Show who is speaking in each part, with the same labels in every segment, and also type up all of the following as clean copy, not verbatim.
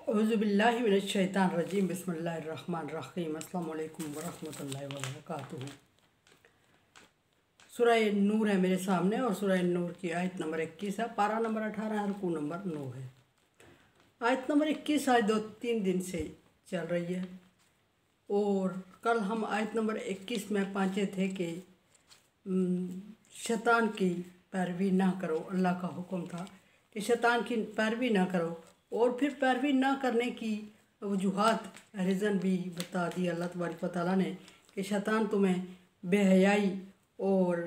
Speaker 1: औज़ुबिल्लाहि मिनश्शैतानिर्रजीम बिस्मिल्लाहिर्रहमानिर्रहीम अस्सलामु अलैकुम वरहमतुल्लाहि वबरकातुहू। सूरह नूर है मेरे सामने और सूरह नूर की आयत नंबर 21 है, पारा नंबर 18 है, रुकू नंबर 9 है। आयत नंबर 21 आज 2-3 दिन से चल रही है और कल हम आयत नंबर 21 में पहुँचे थे कि शैतान की पैरवी ना करो। अल्लाह का हुक्म था कि शैतान की पैरवी ना करो और फिर पैरवी ना करने की वजूहात रीज़न भी बता दी अल्लाह तबारक व तआला ने कि शैतान तुम्हें बेहयाई और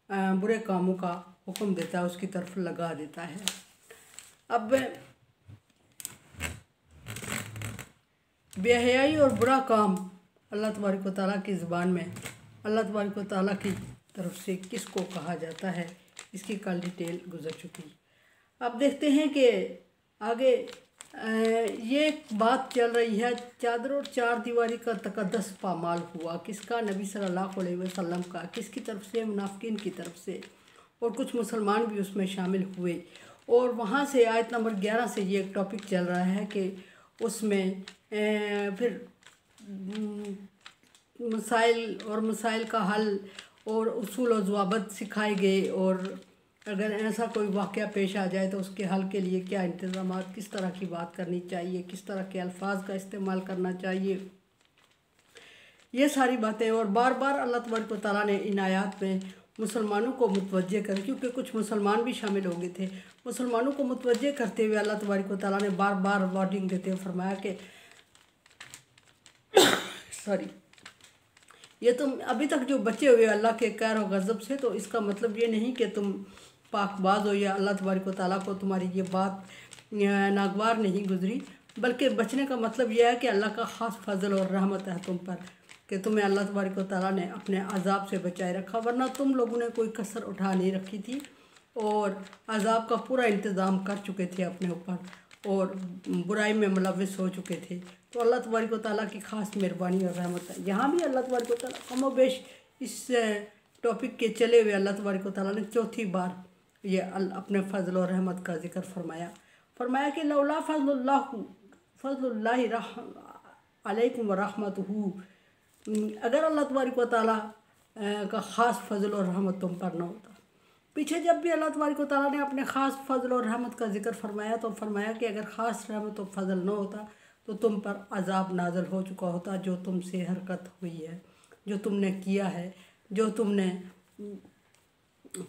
Speaker 1: बुरे कामों का हुक्म देता है, उसकी तरफ लगा देता है। अब बेहयाई और बुरा काम अल्लाह तबारक व तआला की ज़ुबान में अल्लाह तबारक व तआला की तरफ से किसको कहा जाता है, इसकी कल डिटेल गुजर चुकी। अब देखते हैं कि आगे ये एक बात चल रही है, चादर और चार दीवारी का तकद्दस पामाल हुआ किसका? नबी सल्लल्लाहु अलैहि वसल्लम का। किसकी तरफ से? मुनाफिकीन की तरफ से, और कुछ मुसलमान भी उसमें शामिल हुए। और वहाँ से आयत नंबर 11 से ये एक टॉपिक चल रहा है कि उसमें फिर मसाइल का हल और उसूल और ज़वाबित सिखाए गए, और अगर ऐसा कोई वाक़या पेश आ जाए तो उसके हल के लिए क्या इंतज़ामात, किस तरह की बात करनी चाहिए, किस तरह के अल्फाज का इस्तेमाल करना चाहिए, ये सारी बातें। और बार बार अल्लाह तबारक व तआला ने इन आयात में मुसलमानों को मुतवज्जे कर, क्योंकि कुछ मुसलमान भी शामिल हो गए थे, मुसलमानों को मुतवज्जे करते हुए अल्लाह तबारक व तआला ने बार बार वार्निंग देते हुए फरमाया कि ये तुम अभी तक जो बचे हुए अल्लाह के कहर और गज़ब से, तो इसका मतलब ये नहीं कि तुम पाकबाज हो या अल्लाह तबारक व तआला को तुम्हारी ये बात नागवार नहीं गुजरी, बल्कि बचने का मतलब यह है कि अल्लाह का ख़ास फजल और रहमत है तुम पर कि तुम्हें अल्लाह तबारक व तआला ने अपने अजाब से बचाए रखा, वरना तुम लोगों ने कोई कसर उठा नहीं रखी थी और अजाब का पूरा इंतज़ाम कर चुके थे अपने ऊपर और बुराई में मुलव्विस हो चुके थे। तो अल्लाह तबारक व तआला की ख़ास मेहरबानी और रहमत है। यहाँ भी अल्लाह तबारक व तआला कम व बेश इस टॉपिक के चले हुए अल्लाह तबारक व तआला ने चौथी बार ये अपने फजल और रहमत का जिक्र फरमाया कि लौला फज़लुल्लाहि अलैकुम व रहमतुहू, अगर अल्लाह तबारक व तआला का ख़ास फजल और रहमत तुम पर न होता। पीछे जब भी अल्लाह तबारक व तआला ने अपने ख़ास फजल और रहमत का जिक्र फरमाया तो फरमाया कि अगर ख़ास रहमत और फजल न होता तो तुम पर अजाब नाज़िल हो चुका होता, जो तुमसे हरकत हुई है, जो तुमने किया है, जो तुमने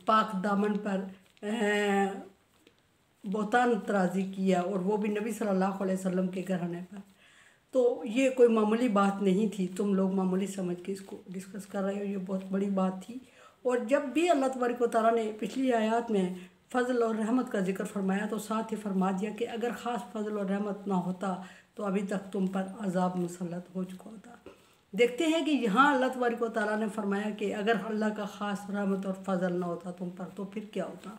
Speaker 1: पाक दामन पर बोतान तराजी किया, और वो भी नबी सल्लल्लाहु अलैहि वसल्लम के घराने पर। तो ये कोई मामूली बात नहीं थी, तुम लोग मामूली समझ के इसको डिस्कस कर रहे हो, ये बहुत बड़ी बात थी। और जब भी अल्लाह तबारक व तआला ने पिछली आयत में फ़ज़ल और रहमत का जिक्र फरमाया तो साथ ही फरमा दिया कि अगर ख़ास फ़ज़ल और रहमत ना होता तो अभी तक तुम पर अजाब मुसल्लत हो चुका होता। देखते हैं कि यहाँ अल्लाह तबारक व तआला ने फरमाया कि अगर अल्लाह का ख़ास रहमत और फ़ज़ल ना होता तुम पर तो फिर क्या होता।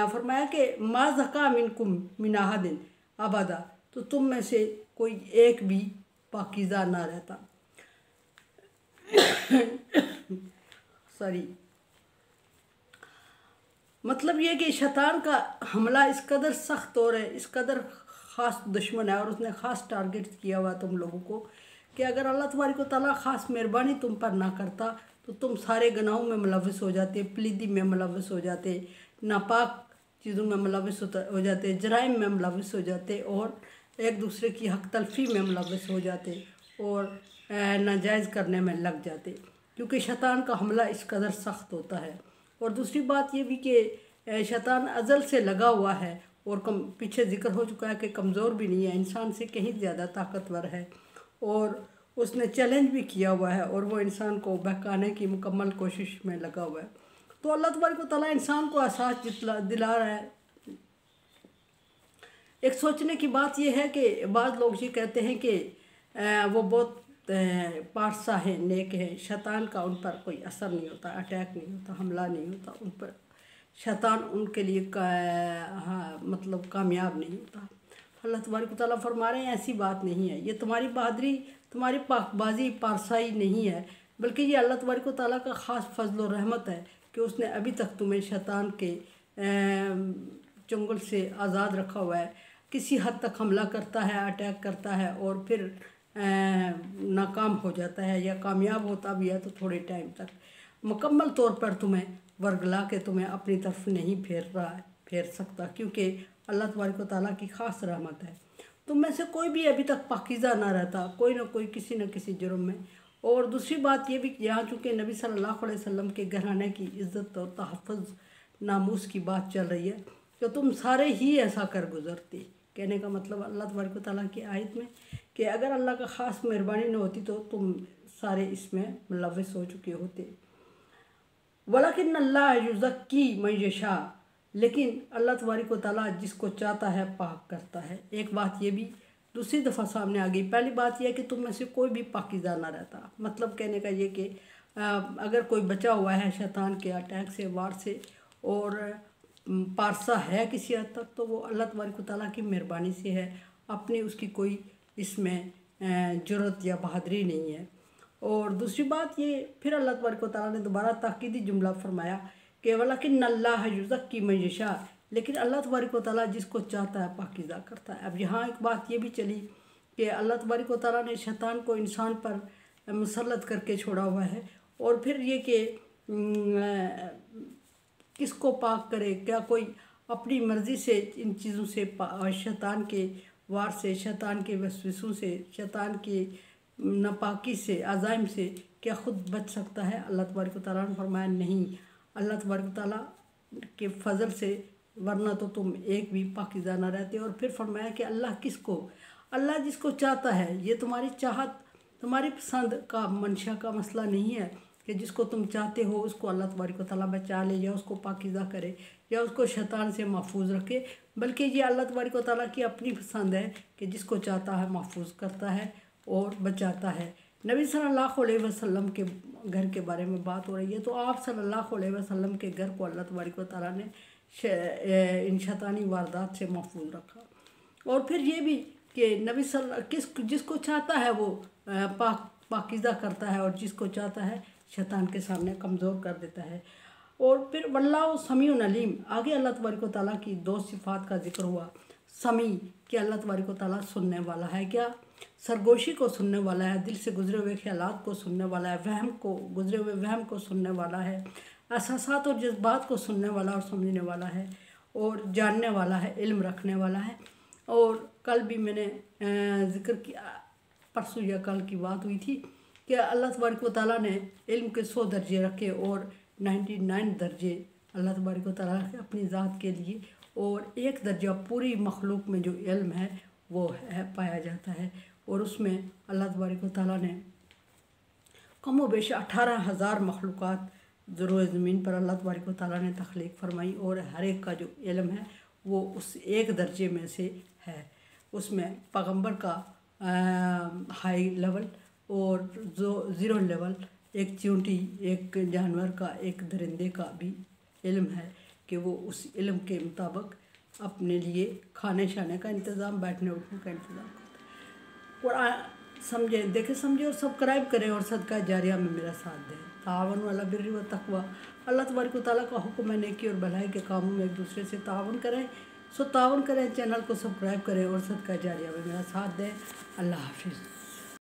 Speaker 1: फरमाया कि मा ज़का मिनकुम मिन अहदिन अबदा, तो तुम में से कोई एक भी पाकीज़ा ना रहता। मतलब ये कि शैतान का हमला इस कदर सख्त और है, इस कदर ख़ास दुश्मन है और उसने ख़ास टारगेट किया हुआ तुम लोगों को कि अगर अल्लाह तबारक व तआला ख़ास मेहरबानी तुम पर ना करता तो तुम सारे गुनाहों में मुलव्विस हो जाते, पलीदी में मुलव्विस हो जाते, नापाक चीज़ों में मुलव्विस हो जाते, जराइम में मुलव्विस हो जाते और एक दूसरे की हक तलफ़ी में मुलव्विस हो जाते और नाजायज़ करने में लग जाते, क्योंकि शैतान का हमला इस कदर सख्त होता है। और दूसरी बात ये भी कि शैतान अज़ल से लगा हुआ है और पीछे जिक्र हो चुका है कि कमज़ोर भी नहीं है, इंसान से कहीं ज़्यादा ताकतवर है और उसने चैलेंज भी किया हुआ है और वो इंसान को बहकाने की मुकम्मल कोशिश में लगा हुआ है। तो अल्लाह तबारक व तआला इंसान को एहसास दिला रहा है। एक सोचने की बात यह है कि बाज़ लोग ये कहते हैं कि वो बहुत पारसा है, नेक है, शैतान का उन पर कोई असर नहीं होता, अटैक नहीं होता, हमला नहीं होता उन पर, शैतान उनके लिए मतलब कामयाब नहीं होता। अल्लाह तबारक व तआला फरमा रहे हैं ऐसी बात नहीं है, ये तुम्हारी बहादुरी, तुम्हारी पाकबाजी, पारसाई नहीं है, बल्कि ये अल्लाह तबारक व तआला का ख़ास फजल और रहमत है कि उसने अभी तक तुम्हें शैतान के चंगुल से आज़ाद रखा हुआ है। किसी हद तक हमला करता है, अटैक करता है और फिर नाकाम हो जाता है, या कामयाब होता भी है तो थोड़े टाइम तक, मुकम्मल तौर पर तुम्हें वर्गला के तुम्हें अपनी तरफ नहीं फेर सकता, क्योंकि अल्लाह तबारक व तआला की ख़ास रहमत है। तुम में से कोई भी अभी तक पाकीज़ा ना रहता, कोई ना कोई किसी न किसी जुर्म में। और दूसरी बात ये भी कि यहाँ चूँकि नबी सल्लल्लाहु अलैहि वसल्लम के घराने की इज़्ज़त और तहफ़्फ़ुज़ नामूस की बात चल रही है, तो तुम सारे ही ऐसा कर गुज़रते। कहने का मतलब अल्लाह तबारक व तआला की आयत में कि अगर अल्लाह का ख़ास मेहरबानी न होती तो तुम सारे इसमें मुलव्वस हो चुके होते। वलाकिन अल्लाह युज़क्की मन यशा, लेकिन अल्लाह तबारक व तआला जिसको चाहता है पाक करता है। एक बात ये भी दूसरी दफ़ा सामने आ गई। पहली बात यह है कि तुम में से कोई भी पाकीज़ा ना रहता, मतलब कहने का ये कि अगर कोई बचा हुआ है शैतान के अटैक से, वार से, और पारसा है किसी हद तक, तो वो अल्लाह तबारक व तआला की मेहरबानी से है, अपनी उसकी कोई इसमें जुर्रत या बहादुरी नहीं है। और दूसरी बात ये फिर अल्लाह तबारक व तआला ने दोबारा ताकीदी जुमला फरमाया कि वलाकिन अल्लाह युज़क्की मन यशा, लेकिन अल्लाह तबारक व तआला जिसको चाहता है पाकीज़ा करता है। अब यहाँ एक बात ये भी चली कि अल्लाह तबारक व तआला ने शैतान को इंसान पर मुसल्लत करके छोड़ा हुआ है, और फिर ये कि किसको पाक करे, क्या कोई अपनी मर्ज़ी से इन चीज़ों से शैतान के वार से, शैतान के वसवसों से, शैतान के नापाकी से, अज़ाइम से क्या ख़ुद बच सकता है? अल्लाह तबारक व तआला ने फरमाया नहीं, अल्लाह तबारक व तआला के फजल से, वरना तो तुम एक भी पाकीज़ा ना रहते। और फिर फरमाया कि अल्लाह किसको, अल्लाह जिसको चाहता है। ये तुम्हारी चाहत, तुम्हारी पसंद का मंशा का मसला नहीं है कि जिसको तुम चाहते हो उसको अल्लाह तबारक व तआला बचा ले, या उसको पाकीज़ा करे, या उसको शैतान से महफूज रखे, बल्कि ये अल्लाह तबारक व तआला की अपनी पसंद है कि जिसको चाहता है महफूज करता है और बचाता है। नबी सल्लल्लाहु अलैहि वसल्लम के घर के बारे में बात हो रही है, तो आप सल्लल्लाहु अलैहि वसल्लम के घर को अल्लाह तबारक व तआला ने इन शैतानी वारदात से महफूज रखा। और फिर ये भी कि नबी जिसको चाहता है वो पाकीज़ा करता है, और जिसको चाहता है शैतान के सामने कमज़ोर कर देता है। और फिर वल्लाहु समीउन अलीम, आगे अल्लाह तबारक व तआला की दो सिफ़ात का जिक्र हुआ। समी कि अल्लाह तबारक व तआला सुनने वाला है, क्या सरगोशी को सुनने वाला है, दिल से गुजरे हुए ख्यालात को सुनने वाला है, गुजरे हुए वहम को सुनने वाला है, एहसासात और जज्बात को सुनने वाला और समझने वाला है, और जानने वाला है, इल्म रखने वाला है। और कल भी मैंने ज़िक्र किया, परसों या कल की बात हुई थी कि अल्लाह तबारक व तआला ने इल्म के 100 दर्जे रखे, और 99 दर्जे अल्लाह तबारक व तआला के अपनी ज़ात के लिए, और एक दर्जा पूरी मखलूक में जो इल्म है वो है पाया जाता है। और उसमें अल्लाह तबारक व तआला ने कम व बेश 18,000 मखलूक़ात ज़रोए ज़मीन पर अल्लाह तबारक व तआला ने तख्लीक फरमाई, और हर एक का जो इल्म है वो उस एक दर्जे में से है। उसमें पैगम्बर का हाई लेवल और जो ज़ीरो लेवल, एक चींटी, एक जानवर का, एक दरिंदे का भी इल्म है कि वो उस इल्म के मुताबिक अपने लिए खाने शाने का इंतज़ाम, बैठने उठने का इंतज़ाम करता है। कुरान समझें, देखें, समझें और सब्सक्राइब करें, और सदका जारिया में मेरा साथ दें। तावन अला बिर्रि व तक़वा, अल्लाह तबारक व तआला का हुक्म है नेकी और भलाई के कामों में एक दूसरे से तावन करें। सो तावन करें, चैनल को सब्सक्राइब करें और सदका जारिया में मेरा साथ दें। अल्लाह हाफिज़।